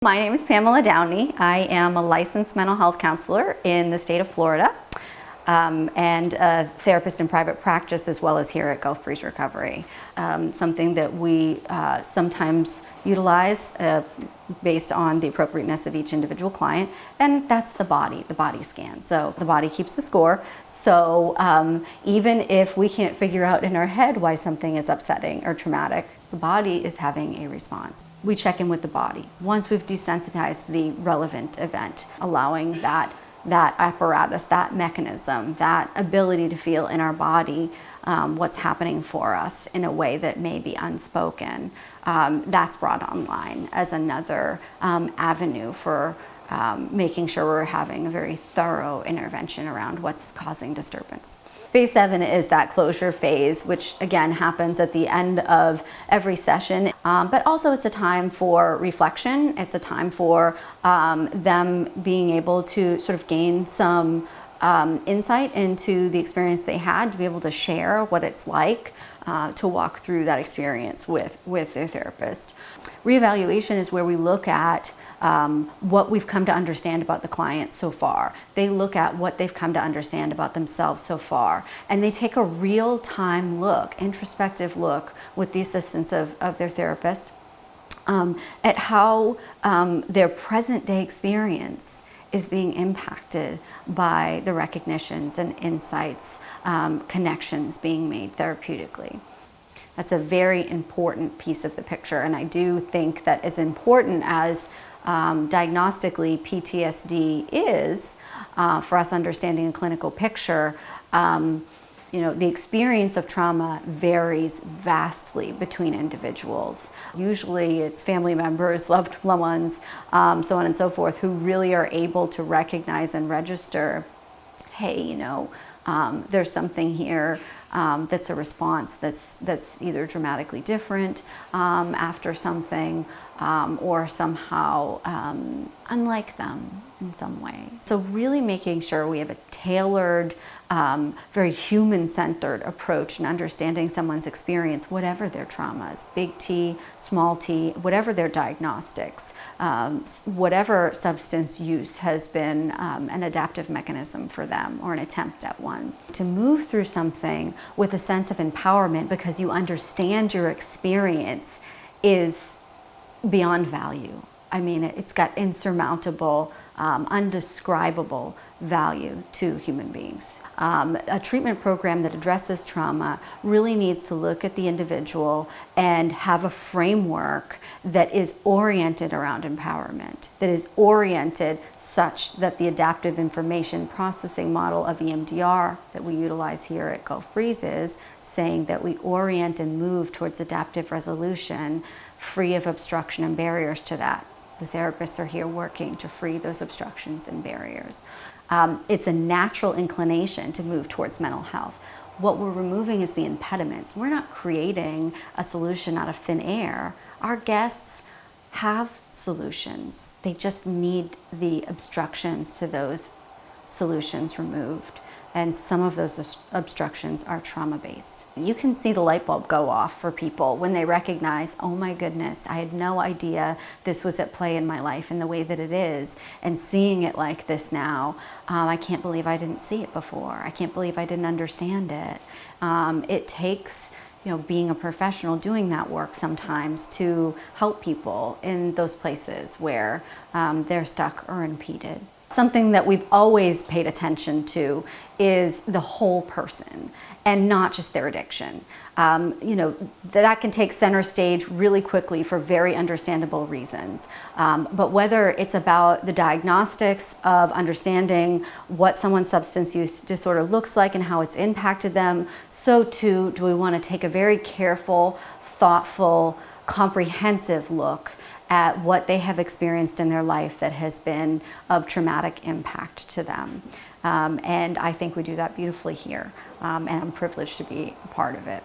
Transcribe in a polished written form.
My name is Pamela Downey. I am a licensed mental health counselor in the state of Florida and a therapist in private practice as well as here at Gulf Breeze Recovery. Something that we sometimes utilize based on the appropriateness of each individual client, and that's the body scan. So the body keeps the score. So even if we can't figure out in our head why something is upsetting or traumatic, the body is having a response. We check in with the body once we've desensitized the relevant event, allowing that apparatus, that mechanism, that ability to feel in our body what's happening for us in a way that may be unspoken. That's brought online as another avenue for making sure we're having a very thorough intervention around what's causing disturbance. Phase 7 is that closure phase, which again happens at the end of every session, but also it's a time for reflection. It's a time for them being able to sort of gain some insight into the experience they had, to be able to share what it's like to walk through that experience with their therapist. Reevaluation is where we look at what we've come to understand about the client so far. They look at what they've come to understand about themselves so far, and they take a real-time look, introspective look, with the assistance of their therapist at how their present-day experience is being impacted by the recognitions and insights, connections being made therapeutically. That's a very important piece of the picture, and I do think that as important as diagnostically PTSD is for us understanding a clinical picture, the experience of trauma varies vastly between individuals. Usually it's family members, loved ones, so on and so forth, who really are able to recognize and register, hey, there's something here that's a response that's either dramatically different after something or somehow unlike them in some way. So really making sure we have a tailored, very human-centered approach in understanding someone's experience, whatever their trauma is, big T, small t, whatever their diagnostics, whatever substance use has been an adaptive mechanism for them or an attempt at one. To move through something with a sense of empowerment because you understand your experience is beyond value. I mean, it's got insurmountable, undescribable value to human beings. A treatment program that addresses trauma really needs to look at the individual and have a framework that is oriented around empowerment, that is oriented such that the adaptive information processing model of EMDR that we utilize here at Gulf Breeze is saying that we orient and move towards adaptive resolution free of obstruction and barriers to that. The therapists are here working to free those obstructions and barriers. It's a natural inclination to move towards mental health. What we're removing is the impediments. We're not creating a solution out of thin air. Our guests have solutions. They just need the obstructions to those solutions removed. And some of those obstructions are trauma-based. You can see the light bulb go off for people when they recognize, oh my goodness, I had no idea this was at play in my life in the way that it is. And seeing it like this now, I can't believe I didn't see it before. I can't believe I didn't understand it. It takes being a professional doing that work sometimes to help people in those places where they're stuck or impeded. Something that we've always paid attention to is the whole person and not just their addiction. That can take center stage really quickly for very understandable reasons. But whether it's about the diagnostics of understanding what someone's substance use disorder looks like and how it's impacted them, so too do we want to take a very careful, thoughtful, comprehensive look at what they have experienced in their life that has been of traumatic impact to them. And I think we do that beautifully here, and I'm privileged to be a part of it.